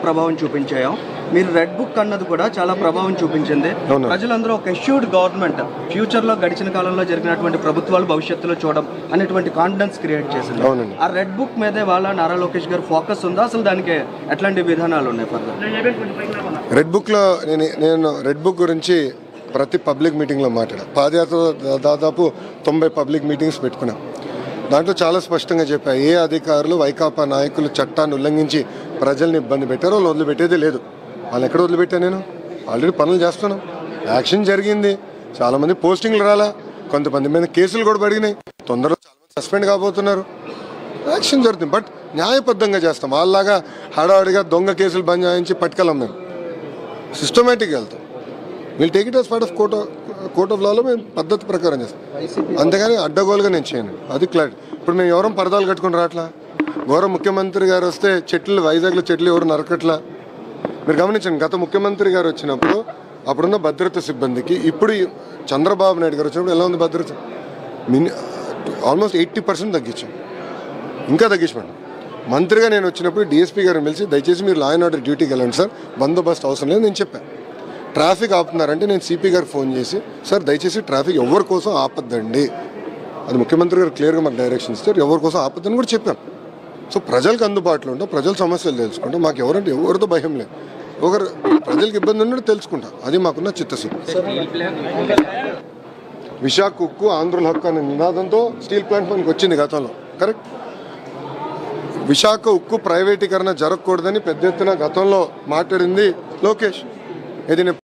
ప్రభావం చూపించాయో, మీరు red book అన్నది కూడా చాలా ప్రభావం చూపించింది. ప్రజలందరూ ఒక ఎష్యూర్డ్ గవర్నమెంట్ ఫ్యూచర్లో గడిచిన కాలంలో జరిగినటువంటి ప్రభుత్వాలు భవిష్యత్తులో చూడడం అనేటువంటి కాన్ఫిడెన్స్ క్రియేట్ చేసింది. ఆ రెడ్ బుక్ మీదే వాళ్ళ నారా లోకేష్ గారు ఫోకస్ ఉందా? అసలు దానికి ఎట్లాంటి విధానాలు ఉన్నాయి ఫర్దర్? రెడ్ బుక్లో నేను రెడ్ బుక్ గురించి ప్రతి పబ్లిక్ మీటింగ్లో మాట్లాడా. పాదయాత్ర దాదాపు 90 పబ్లిక్ మీటింగ్స్ పెట్టుకున్నాం. దాంట్లో చాలా స్పష్టంగా చెప్పా, ఏ అధికారులు వైకాపా నాయకులు చట్టాన్ని ఉల్లంఘించి ప్రజల్ని ఇబ్బంది పెట్టారో వాళ్ళు వదిలిపెట్టేదే లేదు. వాళ్ళు ఎక్కడ వదిలిపెట్టాను? నేను ఆల్రెడీ పనులు చేస్తున్నాం. యాక్షన్ జరిగింది. చాలామంది పోస్టింగ్లు రాలా, కొంతమంది మీద కేసులు కూడా పడినాయి. తొందరలో చాలామంది సస్పెండ్ కాబోతున్నారు. యాక్షన్ జరుగుతుంది. బట్ న్యాయబద్ధంగా చేస్తాం. వాళ్ళలాగా హడావుడిగా దొంగ కేసులు బంద్ చేయించి పట్టుకెళ్ళాం. మేము సిస్టమేటిక్గా వెళ్తాం. We'll take it as part of court of లాలో మేము పద్ధతి ప్రకారం చేస్తాం. అంతేగాని అడ్డగోలుగా నేను చేయను. అది క్లారిటీ. ఇప్పుడు మేము ఎవరం పరదాలు కట్టుకుని రావట్లా. గౌరవ ముఖ్యమంత్రి గారు వస్తే చెట్లు, వైజాగ్లో చెట్లు ఎవరు నరకట్లా. మీరు గమనించండి, గత ముఖ్యమంత్రి గారు వచ్చినప్పుడు అప్పుడున్న భద్రత సిబ్బందికి ఇప్పుడు చంద్రబాబు నాయుడు గారు వచ్చినప్పుడు ఎలా ఉంది భద్రత? ఆల్మోస్ట్ 80% తగ్గించాం. ఇంకా తగ్గించమండి. మంత్రిగా నేను వచ్చినప్పుడు డిఎస్పీ గారిని పిలిచి, దయచేసి మీరు లా అండ్ ఆర్డర్ డ్యూటీకి వెళ్ళండి సార్, బందోబస్తు అవసరం లేదు నేను చెప్పాను. ట్రాఫిక్ ఆపుతున్నారంటే నేను సిపి గారికి ఫోన్ చేసి, సార్ దయచేసి ట్రాఫిక్ ఎవరి కోసం ఆపద్దండి, అది ముఖ్యమంత్రి గారు క్లియర్గా మాకు డైరెక్షన్ ఇస్తారు, ఎవరి కోసం ఆపద్దని కూడా చెప్పాను. సో ప్రజలకు అందుబాటులో ఉంటాం, ప్రజల సమస్యలు తెలుసుకుంటాం. మాకు ఎవరితో భయం లేదు. ఒకరు ప్రజలకు ఇబ్బంది ఉన్నట్టు తెలుసుకుంటాం. అది మాకున్న చిత్తశుద్ధి. విశాఖ ఉక్కు ఆంధ్రుల హక్కు అనే నినాదంతో స్టీల్ ప్లాంట్ మనకు వచ్చింది గతంలో. కరెక్ట్. విశాఖ ఉక్కు ప్రైవేటీకరణ జరగకూడదని పెద్ద ఎత్తున గతంలో మాట్లాడింది లోకేష్. ఇది